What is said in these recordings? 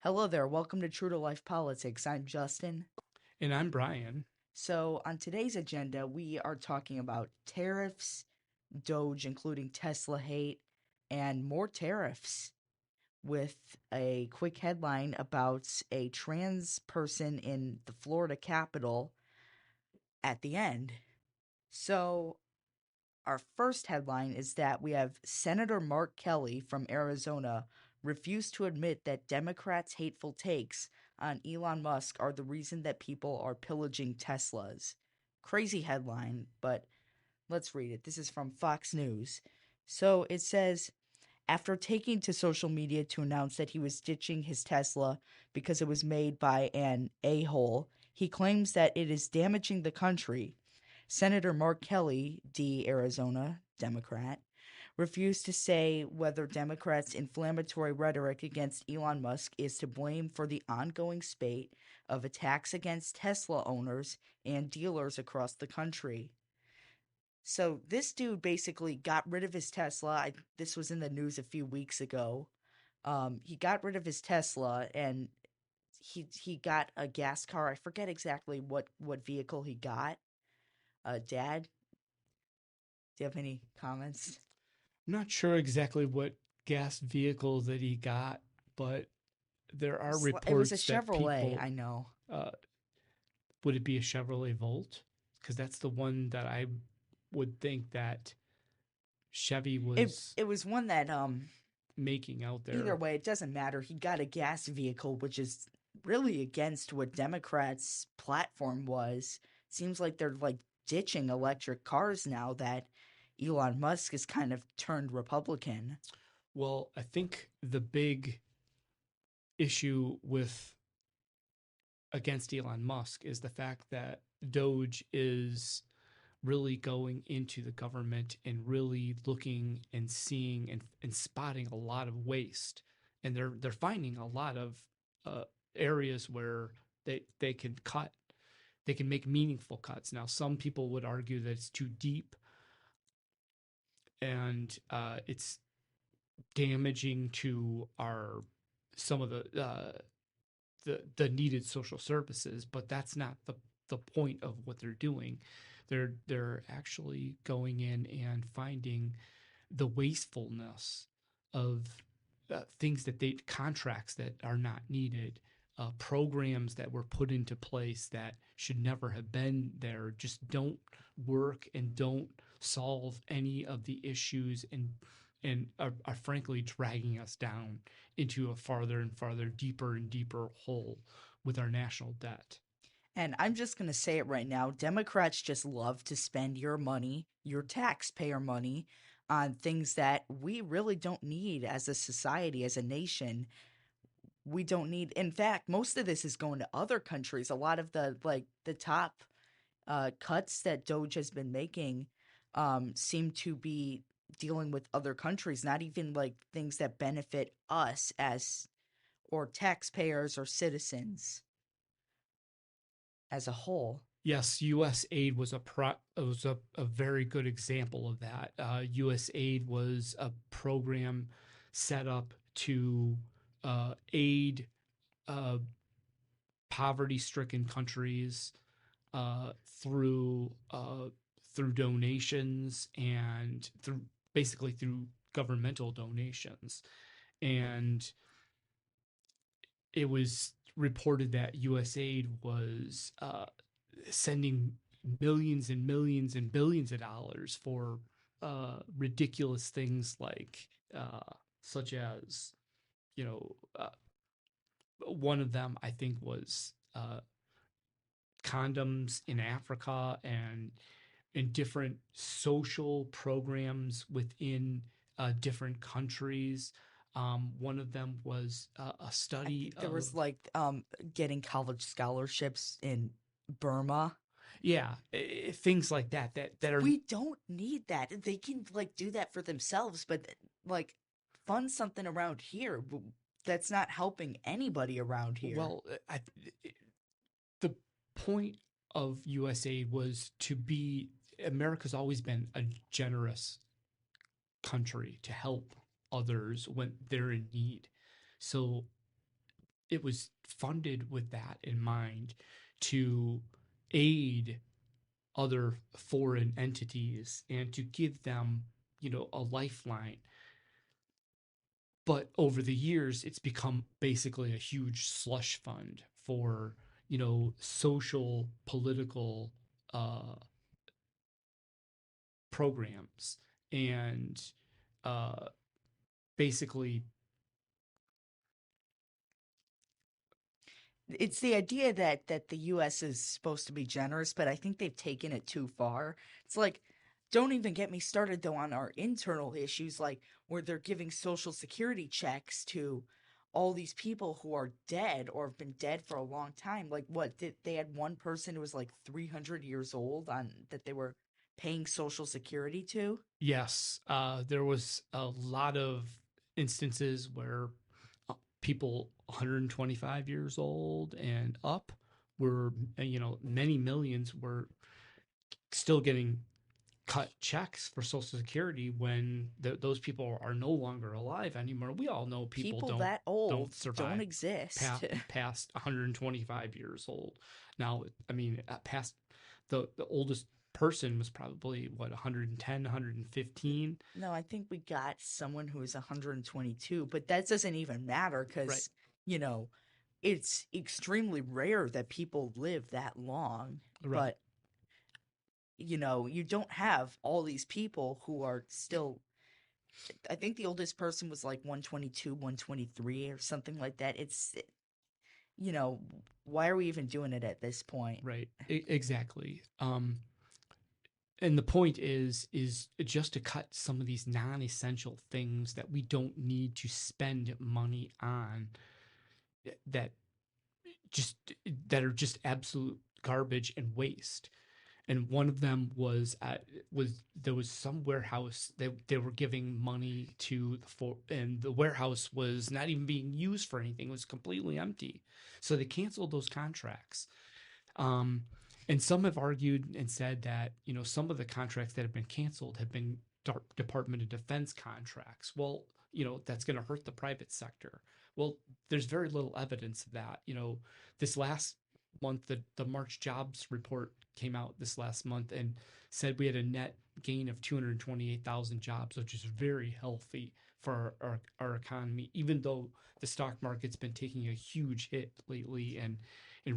Hello there. Welcome to True to Life Politics. I'm Justin. And I'm Brian. So, on today's agenda, we are talking about tariffs, Doge, including Tesla hate, and more tariffs, with a quick headline about a trans person in the Florida Capitol at the end. So, our first headline is that we have Senator Mark Kelly from Arizona refused to admit that Democrats' hateful takes on Elon Musk are the reason that people are pillaging Teslas. Crazy headline, but let's read it. This is from Fox News. So it says, after taking to social media to announce that he was ditching his Tesla because it was made by an a hole, he claims that it is damaging the country. Senator Mark Kelly, D. Arizona, Democrat, refused to say whether Democrats' inflammatory rhetoric against Elon Musk is to blame for the ongoing spate of attacks against Tesla owners and dealers across the country. So this dude basically got rid of his Tesla. This was in the news a few weeks ago. He got rid of his Tesla and he got a gas car. I forget exactly what vehicle he got. Dad, do you have any comments? I'm not sure exactly what gas vehicle that he got, but there are It was a reports that Chevrolet, people I know. uh, would it be a Chevrolet Volt? Because that's the one that I would think that Chevy It was it was one that making out either there. way, it doesn't matter. He got a gas vehicle, which is really against what Democrats' platform was. Seems like they're like ditching electric cars now that Elon Musk has kind of turned Republican. Well, I think the big issue with against Elon Musk is the fact that Doge is really going into the government and really looking and seeing and spotting a lot of waste, and they're finding a lot of areas where they can cut, they can make meaningful cuts. Now some people would argue that it's too deep and it's damaging to our some of the needed social services, but that's not the point of what they're doing. They're actually going in and finding the wastefulness of things that they contracts that are not needed, programs that were put into place that should never have been there, just don't work and don't solve any of the issues and are frankly dragging us down into a farther and farther, deeper and deeper hole with our national debt. And I'm just going to say it right now. Democrats just love to spend your money, your taxpayer money, on things that we really don't need as a society, as a nation. We don't need. In fact, most of this is going to other countries. A lot of the top cuts that Doge has been making seem to be dealing with other countries, not even like things that benefit us as or taxpayers or citizens as a whole. Yes, U.S. aid was a very good example of that. U.S. aid was a program set up to aid uh, poverty-stricken countries uh, through through donations and through basically through governmental donations. And it was reported that USAID was sending millions and millions and billions of dollars for ridiculous things like such as you know one of them I think was condoms in Africa and in different social programs within different countries. One of them was a I study think there of was like getting college scholarships in Burma. yeah, things like that are We don't need that. They can like do that for themselves, but like fund something around here. That's not helping anybody around here. well, the point of USA was to be America's always been a generous country to help others when they're in need. So it was funded with that in mind to aid other foreign entities and to give them, a lifeline. But over the years, it's become basically a huge slush fund for, social, political uh, programs. And uh, basically, It's the idea that the US is supposed to be generous, but I think they've taken it too far. It's like, don't even get me started though on our internal issues, like where they're giving social security checks to all these people who are dead or have been dead for a long time. Like what did they had one person who was like 300 years old on that they were paying social security to? yes, there was a lot of instances where people 125 years old and up were, many millions were still getting cut checks for Social Security when those people are no longer alive anymore. We all know people People don't that old don't survive exist. past 125 years old. Now, I mean, past the oldest person was probably what 110, 115. No, I think we got someone who is 122, but that doesn't even matter Right, because, you know, it's extremely rare that people live that long. right. But, you don't have all these people who are still, I think the oldest person was like 122, 123 or something like that. You know, why are we even doing it at this point? Right. Exactly. And the point is just to cut some of these non-essential things that we don't need to spend money on, that just that are just absolute garbage and waste. And one of them was there was some warehouse that they were giving money to for, and the warehouse was not even being used for anything. It was completely empty. So they canceled those contracts. Um, and some have argued and said that, some of the contracts that have been canceled have been Department of Defense contracts. Well, that's going to hurt the private sector. Well, there's very little evidence of that. This last month, the March jobs report came out this last month and said we had a net gain of 228,000 jobs, which is very healthy for our economy, even though the stock market's been taking a huge hit lately and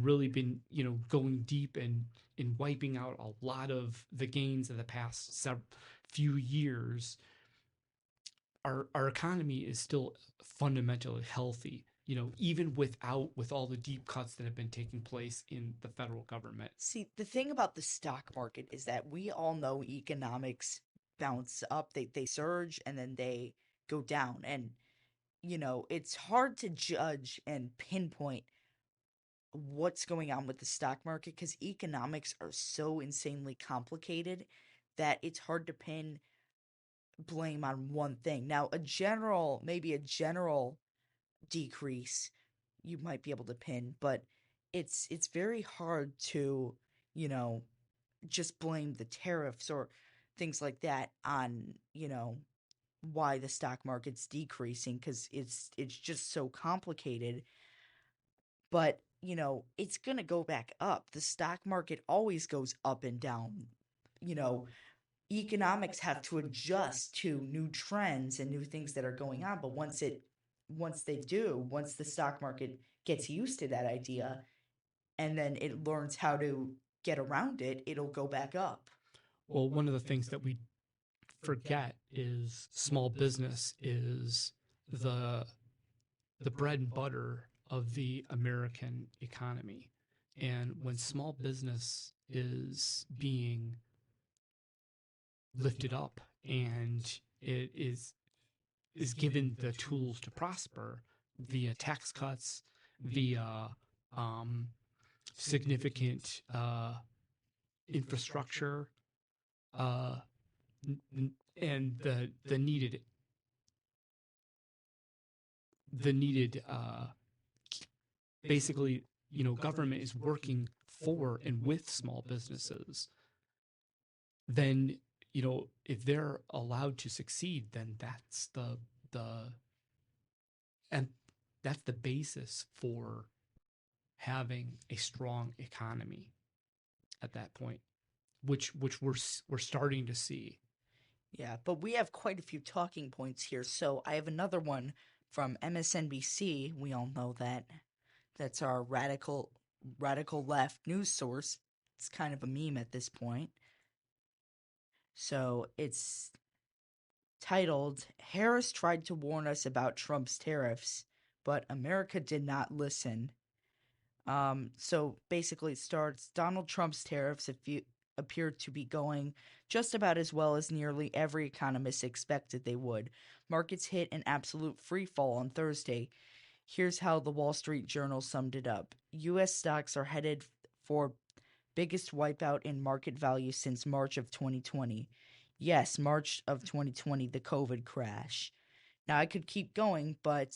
really been, going deep and in wiping out a lot of the gains of the past few years. Our economy is still fundamentally healthy, even with all the deep cuts that have been taking place in the federal government. See, the thing about the stock market is that we all know economics bounce up, they surge and then they go down. And, it's hard to judge and pinpoint what's going on with the stock market because economics are so insanely complicated that it's hard to pin blame on one thing. Now, maybe a general decrease you might be able to pin, but it's very hard to, you know, just blame the tariffs or things like that on, why the stock market's decreasing because it's just so complicated. But, it's going to go back up. The stock market always goes up and down. You know, economics have to adjust to new trends and new things that are going on, but once the stock market gets used to that idea and then it learns how to get around it, it'll go back up. Well, one of the things that we forget is small business is the the bread and butter of the American economy. And when small business is being lifted up and it is given the tools to prosper via tax cuts, via um, significant infrastructure, uh, and the needed basically, government is working for and with small businesses, then, if they're allowed to succeed, then the and that's the basis for having a strong economy at that point, which we're starting to see. Yeah, but we have quite a few talking points here. So I have another one from MSNBC. We all know that. That's our radical left news source. It's kind of a meme at this point. So it's titled Harris tried to warn us about Trump's tariffs, but America did not listen. So basically, it starts Donald Trump's tariffs appear to be going just about as well as nearly every economist expected they would. Markets hit an absolute free fall on Thursday. Here's how the Wall Street Journal summed it up. U.S. stocks are headed for biggest wipeout in market value since March of 2020. Yes, March of 2020, the COVID crash. Now, I could keep going, but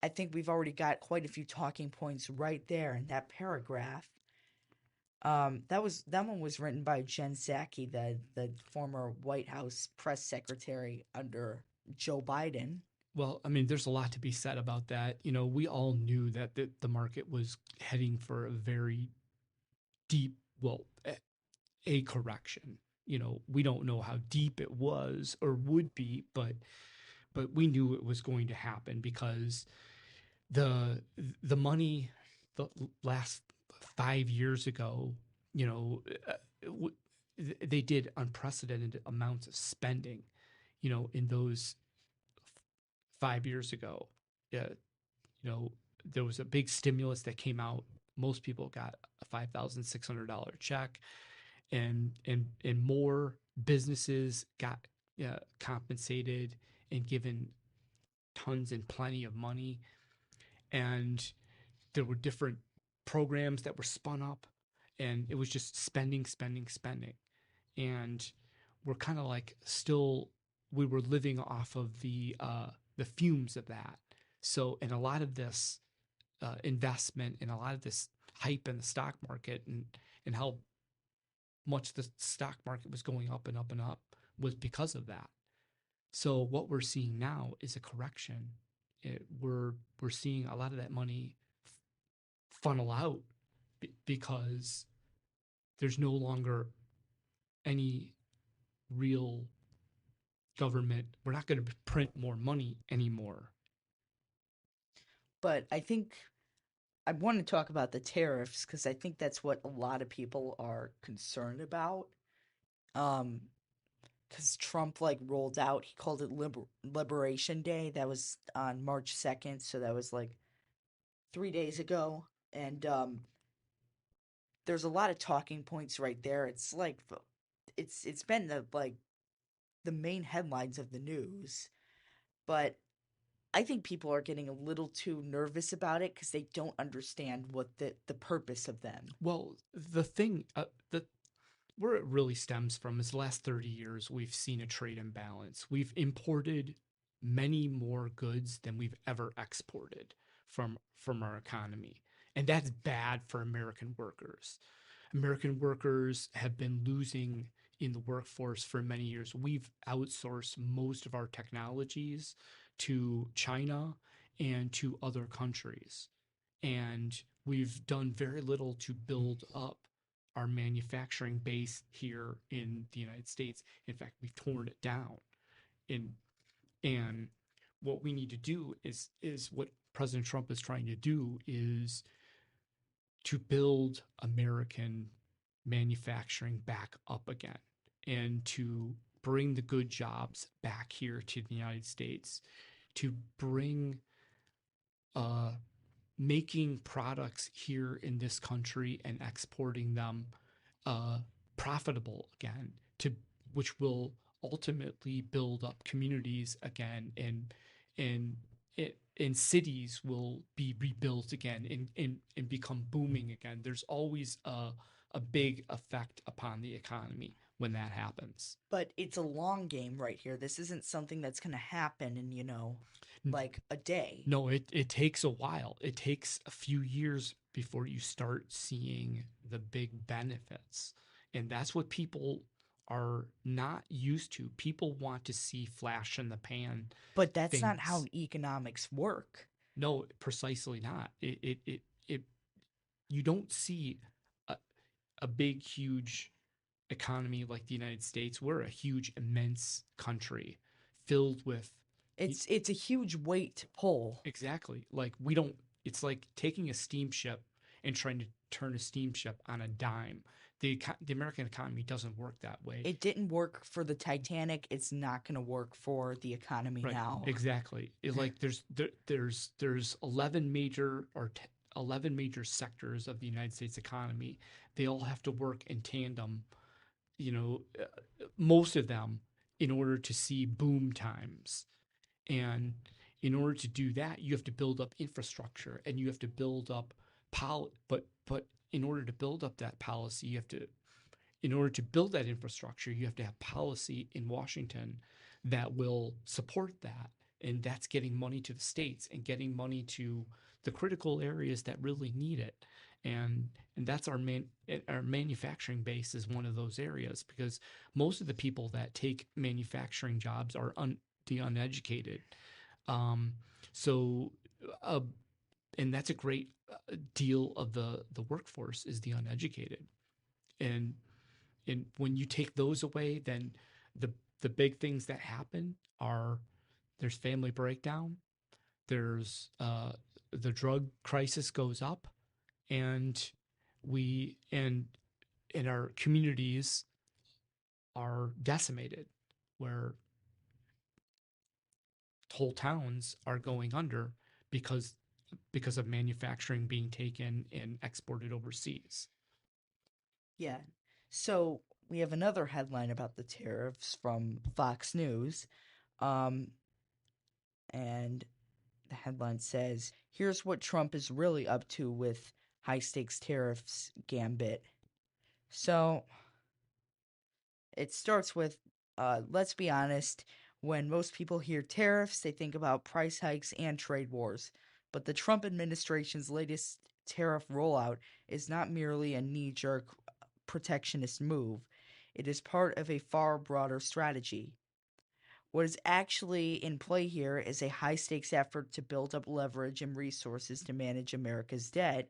I think we've already got quite a few talking points right there in that paragraph. That one was written by Jen Psaki, the former White House press secretary under Joe Biden. Well, I mean, there's a lot to be said about that. You know, we all knew that the market was heading for a very deep, well, a correction. You know, we don't know how deep it was or would be, but we knew it was going to happen because the the money the last 5 years ago, you know, they did unprecedented amounts of spending, you know, in those 5 years ago. Yeah, you know, there was a big stimulus that came out. Most people got a $5,600 check, and more businesses got compensated and given tons and plenty of money. And there were different programs that were spun up, and it was just spending, spending, spending. And we're kind of like still we were living off of the fumes of that. So, and a lot of this investment and a lot of this hype in the stock market and how much the stock market was going up and up and up was because of that. So what we're seeing now is a correction. We're seeing a lot of that money funnel out because there's no longer any real government. We're not going to print more money anymore. But I think I want to talk about the tariffs because I think that's what a lot of people are concerned about. Um, because Trump like rolled out, he called it Liberation Day. That was on March 2nd, so that was like 3 days ago. And there's a lot of talking points right there. It's like it's been the main headlines of the news, but I think people are getting a little too nervous about it because they don't understand what the purpose of them. Well, the thing that where it really stems from is the last 30 years we've seen a trade imbalance. We've imported many more goods than we've ever exported from our economy. And that's bad for American workers. American workers have been losing in the workforce for many years. We've outsourced most of our technologies to China and to other countries. And we've done very little to build up our manufacturing base here in the United States. In fact, we've torn it down. In and what we need to do is what President Trump is trying to do is to build American manufacturing back up again and to bring the good jobs back here to the United States, to bring making products here in this country and exporting them profitable again, to which will ultimately build up communities again, and cities will be rebuilt again and become booming again. There's always a big effect upon the economy when that happens. But it's a long game right here. This isn't something that's going to happen in, like a day. No, it takes a while. It takes a few years before you start seeing the big benefits. And that's what people are not used to. People want to see flash in the pan But that's not how things. economics work. No, precisely not. It you don't see a, a big, huge economy like the United States. We're a huge, immense country filled with It's a huge weight to pull. exactly like we don't. It's like taking a steamship and trying to turn a steamship on a dime. The American economy doesn't work that way. It didn't work for the Titanic. It's not going to work for the economy Right. now. Exactly. Like there's 11 major 11 major sectors of the United States economy. They all have to work in tandem, most of them in order to see boom times. And in order to do that, you have to build up infrastructure and you have to build up but in order to build up that policy, you have to in order to build that infrastructure, you have to have policy in Washington that will support that. And that's getting money to the states and getting money to the critical areas that really need it. And that's our manufacturing base is one of those areas because most of the people that take manufacturing jobs are the uneducated. Um, so, uh, and that's a great deal of the workforce is the uneducated. And and when you take those away, then the the big things that happen are there's family breakdown, there's the drug crisis goes up, and we and our communities are decimated, where whole towns are going under because because of manufacturing being taken and exported overseas. Yeah. So we have another headline about the tariffs from Fox News. Um, and the headline says, "Here's what Trump is really up to with high stakes tariffs gambit." So it starts with, let's be honest, when most people hear tariffs, they think about price hikes and trade wars. But the Trump administration's latest tariff rollout is not merely a knee jerk protectionist move, it is part of a far broader strategy. What is actually in play here is a high stakes effort to build up leverage and resources to manage America's debt,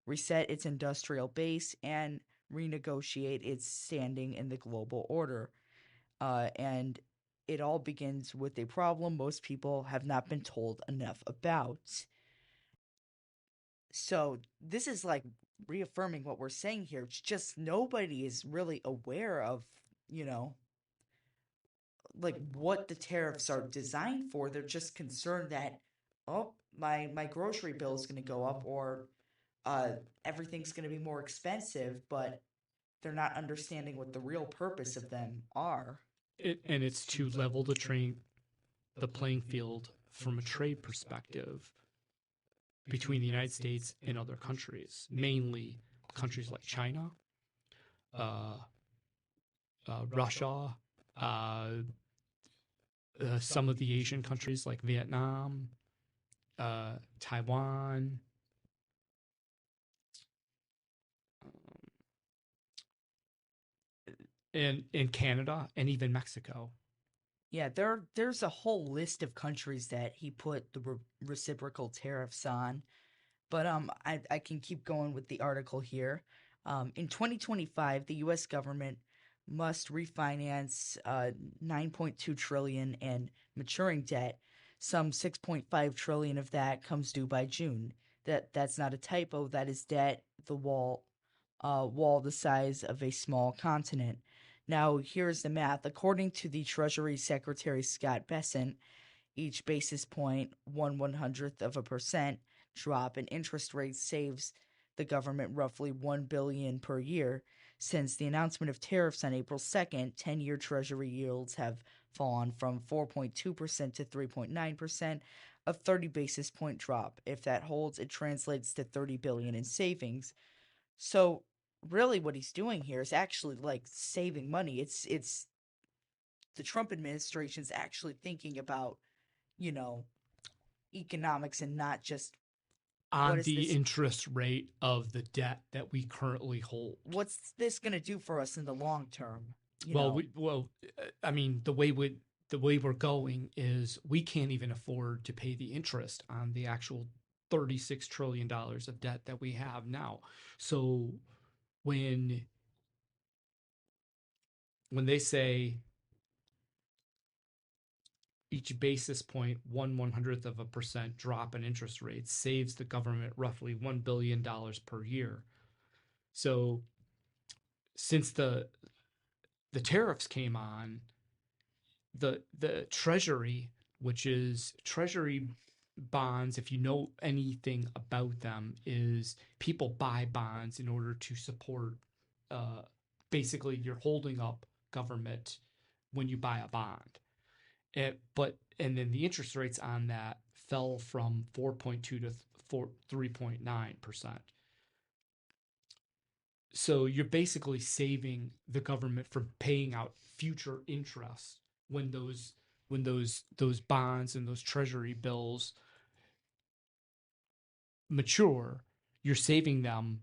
reset its industrial base, and renegotiate its standing in the global order. And it all begins with a problem most people have not been told enough about. So, this is like reaffirming what we're saying here. It's just nobody is really aware of, you know, like what the tariffs are designed for. They're just concerned that, oh, my grocery bill is going to go up, or uh everything's going to be more expensive, but they're not understanding what the real purpose of them are. And it's to level the playing field from a trade perspective between the United States and other countries, mainly countries like China, uh, Russia, uh, some of the Asian countries like Vietnam, Taiwan, and Canada, and even Mexico. Yeah, there's a whole list of countries that he put the reciprocal tariffs on. But I can keep going with the article here. In 2025, the U.S. government must refinance 9.2 trillion in maturing debt. Some 6.5 trillion of that comes due by June. That's not a typo. That is debt. The wall the size of a small continent. Now, here's the math. According to the Treasury Secretary Scott Bessent, each basis point, 1/100th of a percent drop in interest rates saves the government roughly 1 billion per year. Since the announcement of tariffs on April 2nd, 10-year treasury yields have fallen from 4.2% to 3.9%, a 30 basis point drop. If that holds, it translates to 30 billion in savings. So, really what he's doing here is actually like saving money. It's the Trump administration's actually thinking about, you know, economics and not just what On is the this interest rate of the debt that we currently hold. what's this going to do for us in the long term, you Well, know. I mean, the way the way we're going is we can't even afford to pay the interest on the actual $36 trillion of debt that we have now. So when they say each basis point, 1/100th of a percent drop in interest rates saves the government roughly $1 billion per year. So since the tariffs came on, the Treasury, which is Treasury bonds, if you know anything about them, is people buy bonds in order to support. Uh, Basically, you're holding up government when you buy a bond. And then the interest rates on that fell from 4.2 to 3.9%. So you're basically saving the government from paying out future interest when those bonds and those treasury bills mature. You're saving them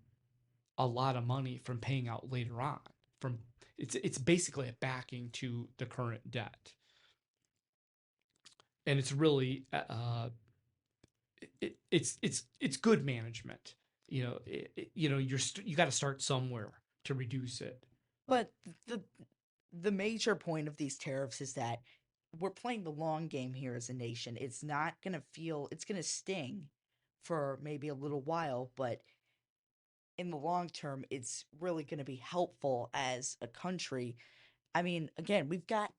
a lot of money from paying out later on. From it's basically a backing to the current debt, and it's really it's good management. You got to start somewhere to reduce it. But the the major point of these tariffs is that we're playing the long game here as a nation. It's not going to feel, it's going to sting for maybe a little while, but in the long term, it's really going to be helpful as a country. I mean, again, we've got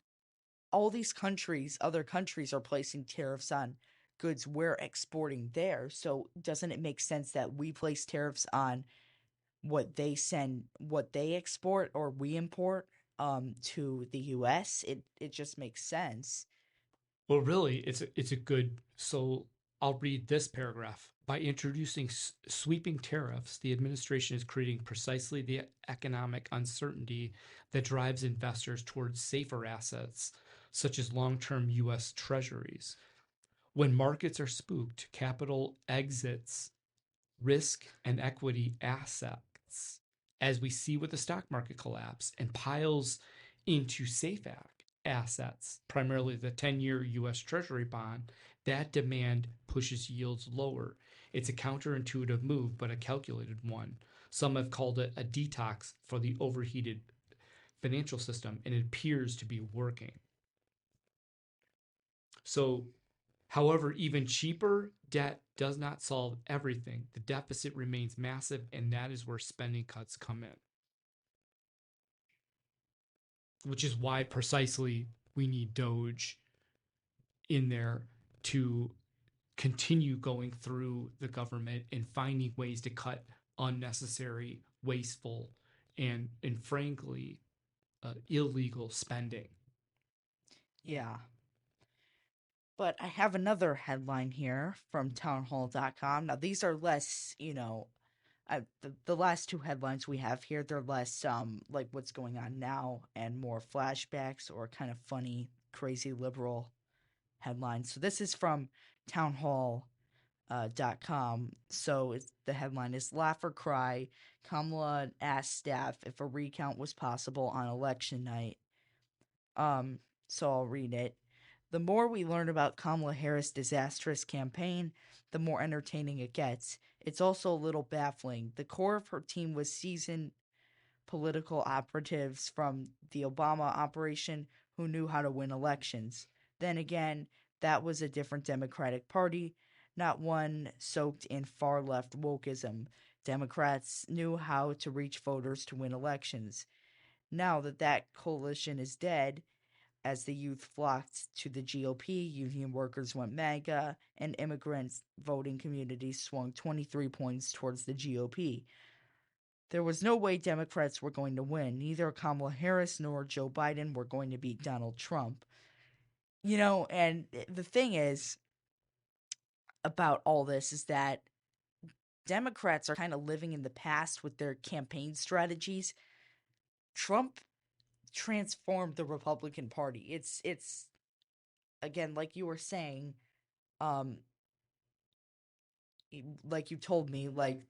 all these countries, other countries are placing tariffs on goods we're exporting there. So doesn't it make sense that we place tariffs on what they send, what they export or we import to the US? It just makes sense. Well, really, it's a good. So I'll read this paragraph. By introducing sweeping tariffs, the administration is creating precisely the economic uncertainty that drives investors towards safer assets, such as long-term U.S. treasuries. When markets are spooked, capital exits risk and equity assets, as we see with the stock market collapse, and piles into safe assets, primarily the 10-year US Treasury bond. That demand pushes yields lower. It's a counterintuitive move, but a calculated one. Some have called it a detox for the overheated financial system, and it appears to be working. So, however, even cheaper debt does not solve everything. The deficit remains massive, and that is where spending cuts come in, which is why precisely we need Doge in there to continue going through the government and finding ways to cut unnecessary, wasteful, and frankly, illegal spending. Yeah. But I have another headline here from townhall.com. Now these are less, the last two headlines we have here, they're less like what's going on now and more flashbacks or kind of funny, crazy liberal headlines. So this is from townhall.com. So the headline is Laugh or Cry. Kamala asked staff if a recount was possible on election night. So I'll read it. The more we learn about Kamala Harris' disastrous campaign, the more entertaining it gets. It's also a little baffling. The core of her team was seasoned political operatives from the Obama operation who knew how to win elections. Then again, that was a different Democratic Party, not one soaked in far left wokeism. Democrats knew how to reach voters to win elections. Now that that coalition is dead, as the youth flocked to the GOP, union workers went MAGA, and immigrants voting communities swung 23 points towards the GOP. There was no way Democrats were going to win. Neither Kamala Harris nor Joe Biden were going to beat Donald Trump. And the thing is about all this is that Democrats are kind of living in the past with their campaign strategies. Trump transformed the Republican Party. It's again, like you were saying, um like you told me, like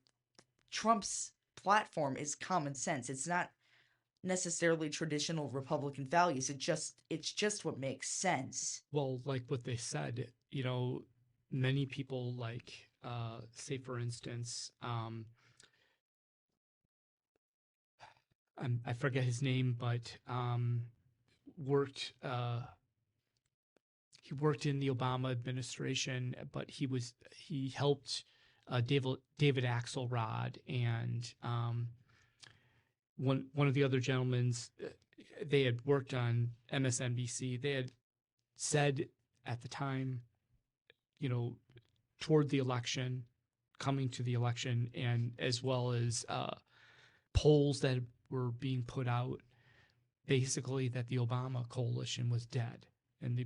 Trump's platform is common sense. It's not necessarily traditional Republican values. It's just what makes sense. Well, like what they said, many people like, say for instance, I forget his name, but worked he worked in the Obama administration, but he helped David Axelrod and one of the other gentlemen's. They had worked on MSNBC. They had said at the time, you know, toward the election, coming to the election, and as well as polls that were being put out, basically that the Obama coalition was dead. And the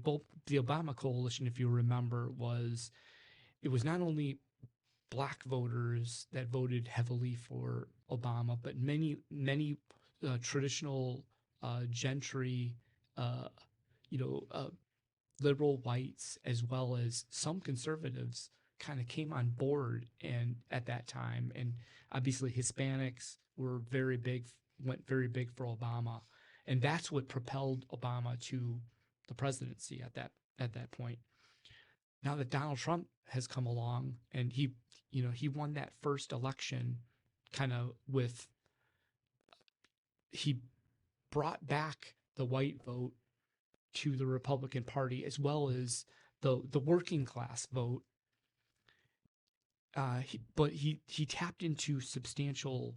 Obama coalition, if you remember, it was not only black voters that voted heavily for Obama, but many traditional gentry, uh, you know, uh, liberal whites, as well as some conservatives, kind of came on board and at that time, and obviously Hispanics went very big for Obama, and that's what propelled Obama to the presidency at that point. Now that Donald Trump has come along and he won that first election kind of with he brought back the white vote to the Republican Party, as well as the working class vote. But he tapped into substantial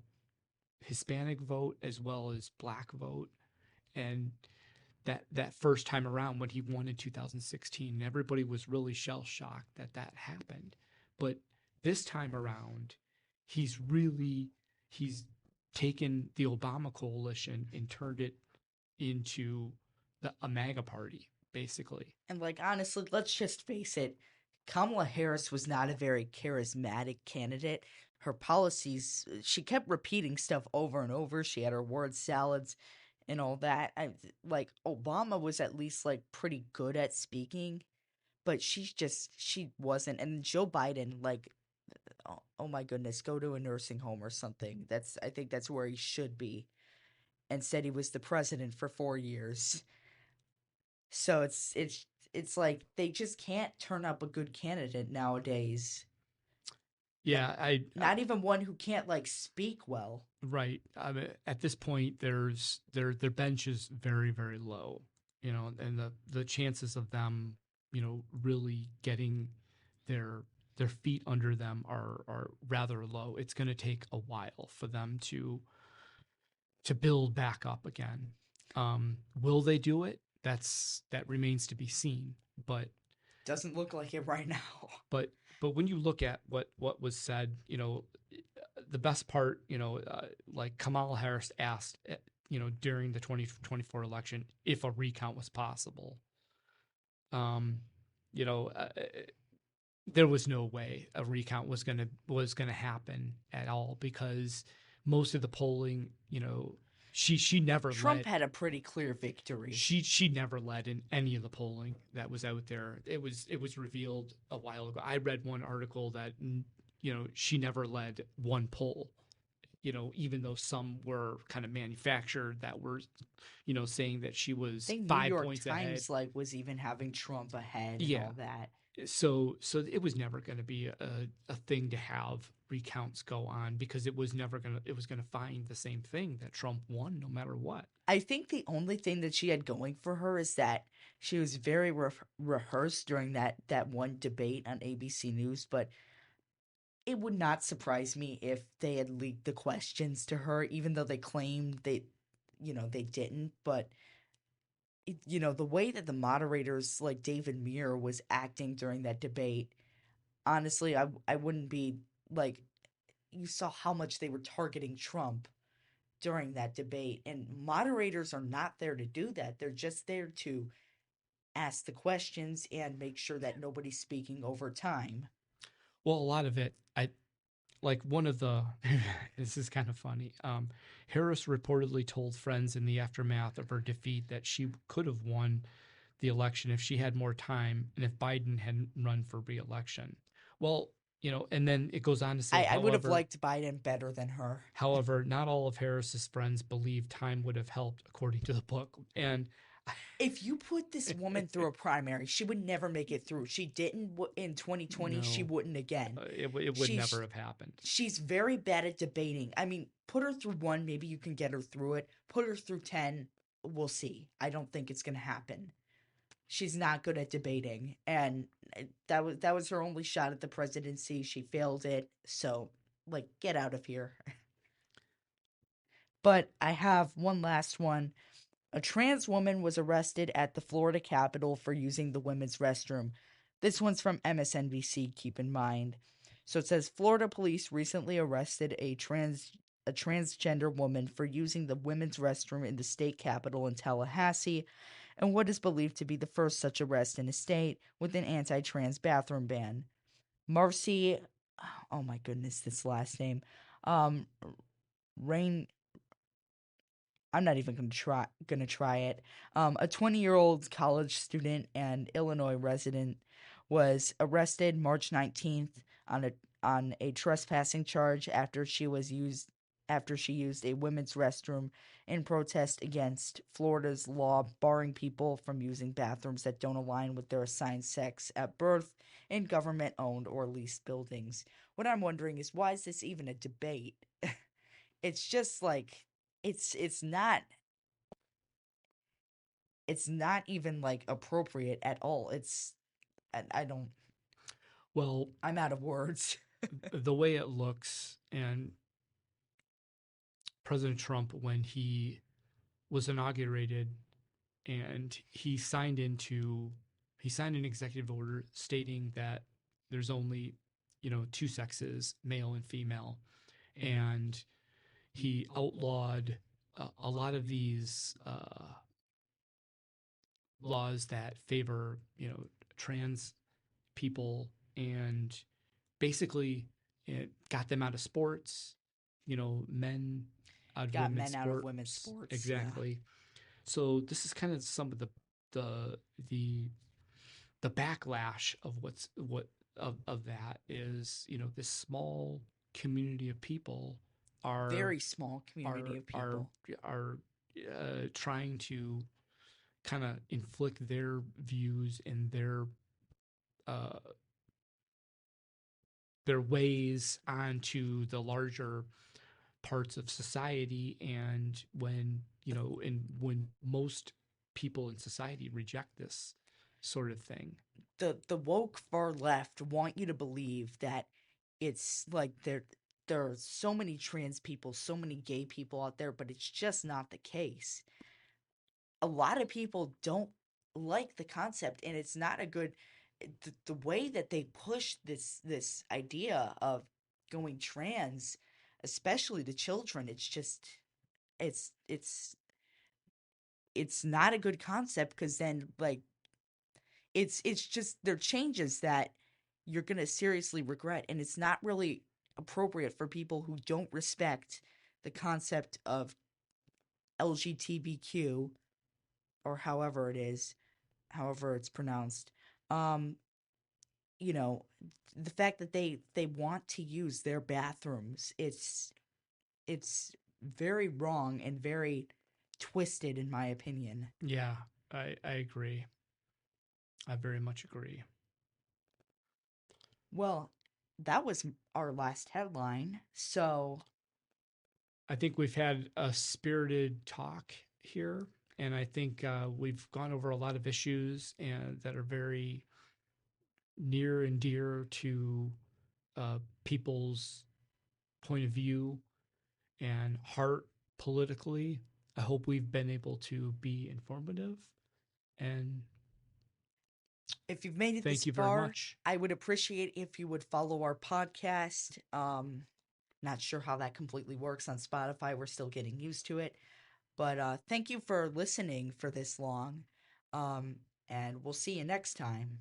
Hispanic vote as well as black vote, and that first time around when he won in 2016, everybody was really shell shocked that happened. But this time around, he's taken the Obama coalition and turned it into a MAGA party, basically. And like honestly, let's just face it, Kamala Harris was not a very charismatic candidate. Her policies, she kept repeating stuff over and over. She had her word salads and all that. Like Obama was at least like pretty good at speaking, but she wasn't. And Joe Biden, like, oh my goodness, go to a nursing home or something. I think that's where he should be. And said he was the president for 4 years. So it's like they just can't turn up a good candidate nowadays. Yeah, Not even one who can't like speak well. right. I mean, at this point, their bench is very very low, and the chances of them, really getting their feet under them are rather low. It's going to take a while for them to build back up again. Will they do it? That remains to be seen. But doesn't look like it right now. But when you look at what was said, the best part, like Kamala Harris asked, during the 2024 election if a recount was possible. You know, there was no way a recount was gonna happen at all, because most of the polling, she never Trump led. had a pretty clear victory. She never led in any of the polling that was out there. It was revealed a while ago. I read one article that she never led one poll. Even though some were kind of manufactured that were, saying that she was 5 points ahead. New York Times was even having Trump ahead and all that. So it was never going to be a thing to have recounts go on, because it was going to find the same thing, that Trump won no matter what. I think the only thing that she had going for her is that she was very rehearsed during that one debate on ABC News, but it would not surprise me if they had leaked the questions to her, even though they claimed they didn't. But the way that the moderators, like David Muir, was acting during that debate, honestly, I wouldn't be like, you saw how much they were targeting Trump during that debate, and moderators are not there to do that. They're just there to ask the questions and make sure that nobody's speaking over time. Well, a lot of it, like one of the, this is kind of funny. Harris reportedly told friends in the aftermath of her defeat that she could have won the election if she had more time and if Biden hadn't run for re-election. Well, and then it goes on to say, I would have liked Biden better than her. however, not all of Harris's friends believe time would have helped, according to the book. And If you put this woman through a primary, she would never make it through. She didn't in 2020. She no, wouldn't again. it would never have happened. She's very bad at debating. I mean, put her through one, maybe you can get her through it. Put her through 10, we'll see. I don't think it's going to happen. She's not good at debating, and that was her only shot at the presidency. She failed it. So, like, get out of here. But I have one last one. A trans woman was arrested at the Florida Capitol for using the women's restroom. This one's from MSNBC, keep in mind. So it says Florida police recently arrested a transgender woman for using the women's restroom in the state capitol in Tallahassee, and what is believed to be the first such arrest in a state with an anti-trans bathroom ban. Marcy, oh my goodness, this last name, um, Rain. I'm not even gonna try it. A 20-year-old college student and Illinois resident was arrested March 19th on a trespassing charge after she used a women's restroom in protest against Florida's law barring people from using bathrooms that don't align with their assigned sex at birth in government-owned or leased buildings. What I'm wondering is, why is this even a debate? It's just like it's not even like appropriate at all. I don't Well, I'm out of words. the way it looks, and President Trump, when he was inaugurated, and he signed an executive order stating that there's only two sexes, male and female, and he outlawed a lot of these laws that favor trans people, and basically it got them out of sports, men out of Got women's men sports. out of women's sports. Exactly. Yeah. So this is kind of some of the the backlash of of that is, this small community of people are Very small community of people. are trying to kind of inflict their views and uh, their ways onto the larger parts of society. And when most people in society reject this sort of thing, The woke far left want you to believe that it's like there are so many trans people, so many gay people out there, but it's just not the case. A lot of people don't like the concept, and it's not a good the way that they push this idea of going trans, especially to children. It's just it's it's it's not a good concept, because then, like, it's just they're changes that you're going to seriously regret, and it's not really appropriate for people who don't respect the concept of LGBTQ, or however it's pronounced. Um, you know, the fact that they want to use their bathrooms, it's very wrong and very twisted, in my opinion. yeah, I agree. I very much agree. Well, that was our last headline. So, I think we've had a spirited talk here, and I think we've gone over a lot of issues and that are very near and dear to people's point of view and heart politically. I hope we've been able to be informative, and if you've made it thank this you very far, much. I would appreciate if you would follow our podcast. Not sure how that completely works on Spotify. We're still getting used to it. But thank you for listening for this long. And we'll see you next time.